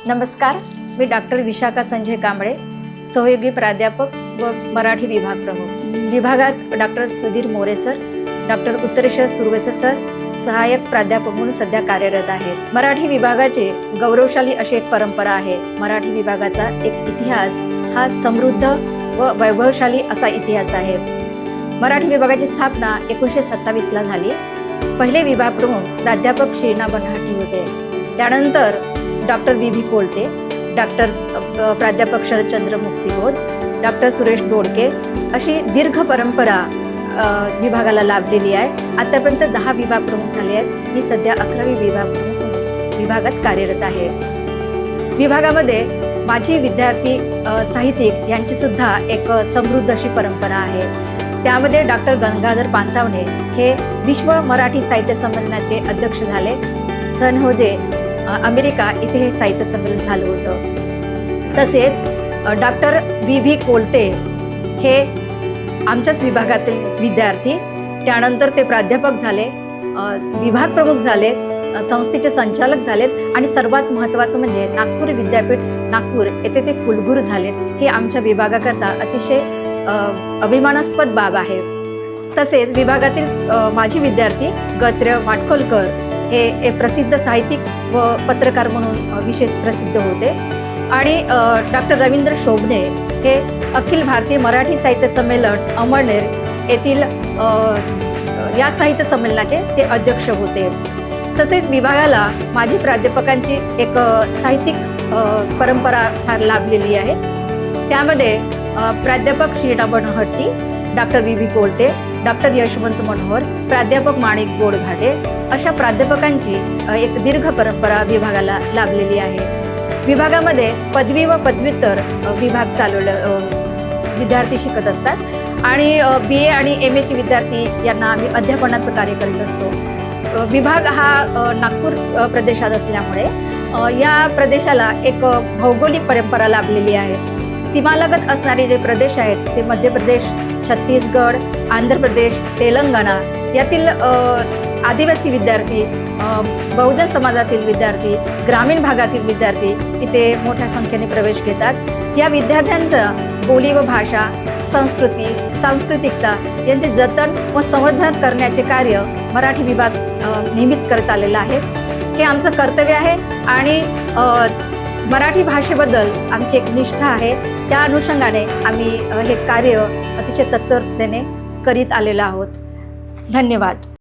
नमस्कार, मी डॉक्टर विशाखा संजय कांबळे, सहयोगी प्राध्यापक व मराठी विभाग प्रमुख. विभागात doctor Sudhir More sir, doctor Uttareshwar Suravase sir सहाय्यक प्राध्यापक म्हणून सध्या कार्यरत आहेत. मराठी विभागाचे गौरवशाली अशी एक परंपरा आहे. मराठी विभागाचा एक इतिहास हा समृद्ध व वैभवशाली असा इतिहास आहे. मराठी विभागाची स्थापना 1927ला झाली. पहिले विभाग प्रमुख प्राध्यापक श्रीना बनहट्टी होते. त्यानंतर डॉक्टर व्ही कोलते, डॉक्टर प्राध्यापक शरदचंद्र मुक्तिबोध, डॉक्टर सुरेश डोडके अशी दीर्घ परंपरा विभागाला लाभलेली आहे. आतापर्यंत 10 विभाग प्रमुख झाले आहेत. मी सध्या 11वी विभाग प्रमुख विभागात कार्यरत आहे. विभागामध्ये माजी विद्यार्थी साहित्यिक यांची सुद्धा एक समृद्ध अशी परंपरा आहे. त्यामध्ये डॉक्टर गंगाधर पानतावणे हे विश्व मराठी साहित्य संमेलनाचे अध्यक्ष झाले. सन होजे अमेरिका इथे हे साहित्य संमेलन झालं होतं. तसेच डॉक्टर व्ही कोलते हे आमच्याच विभागातील विद्यार्थी, त्यानंतर ते प्राध्यापक झाले, विभाग प्रमुख झाले, संस्थेचे संचालक झालेत आणि सर्वात महत्त्वाचं म्हणजे नागपूर विद्यापीठ नागपूर येथे ते कुलगुरू झालेत. हे आमच्या विभागाकरता अतिशय अभिमानास्पद बाब आहे. तसेच विभागातील माजी विद्यार्थी गत्र माटखोलकर हे प्रसिद्ध साहित्यिक व पत्रकार म्हणून विशेष प्रसिद्ध होते. आणि डॉक्टर रवींद्र शोभणे हे अखिल भारतीय मराठी साहित्य संमेलन अमळनेर येथील या साहित्य संमेलनाचे ते अध्यक्ष होते. तसेच विभागाला माजी प्राध्यापकांची एक साहित्यिक परंपरा फार लाभलेली आहे. त्यामध्ये प्राध्यापक Shrina Banhatti, doctor V Kolte, doctor Yashwant Manohar, प्राध्यापक माणिक गोडघाटे अशा प्राध्यापकांची एक दीर्घ परंपरा विभागाला लाभलेली आहे. विभागामध्ये पदवी व पदव्युत्तर विभाग विद्यार्थी शिकत असतात आणि BA आणि MA चे विद्यार्थी यांना आम्ही अध्यापनाचं कार्य करीत असतो. विभाग हा नागपूर प्रदेशात असल्यामुळे या प्रदेशाला एक भौगोलिक परंपरा लाभलेली आहे. सीमालगत असणारे जे प्रदेश आहेत ते मध्य प्रदेश, छत्तीसगड, आंध्र प्रदेश, तेलंगणा यातील आदिवासी विद्यार्थी, बौद्ध समाजातील विद्यार्थी, ग्रामीण भागातील विद्यार्थी इथे मोठ्या संख्येने प्रवेश घेतात. या विद्यार्थ्यांचं बोली व भाषा, संस्कृती, सांस्कृतिकता यांचे जतन व संवर्धन करण्याचे कार्य मराठी विभाग नेहमीच करत आलेला आहे. हे आमचं कर्तव्य आहे आणि मराठी भाषेबद्दल आमची एक निष्ठा आहे. त्या अनुषंगाने आम्ही हे कार्य अतिशय तत्परतेने करीत आलेलो आहोत. धन्यवाद.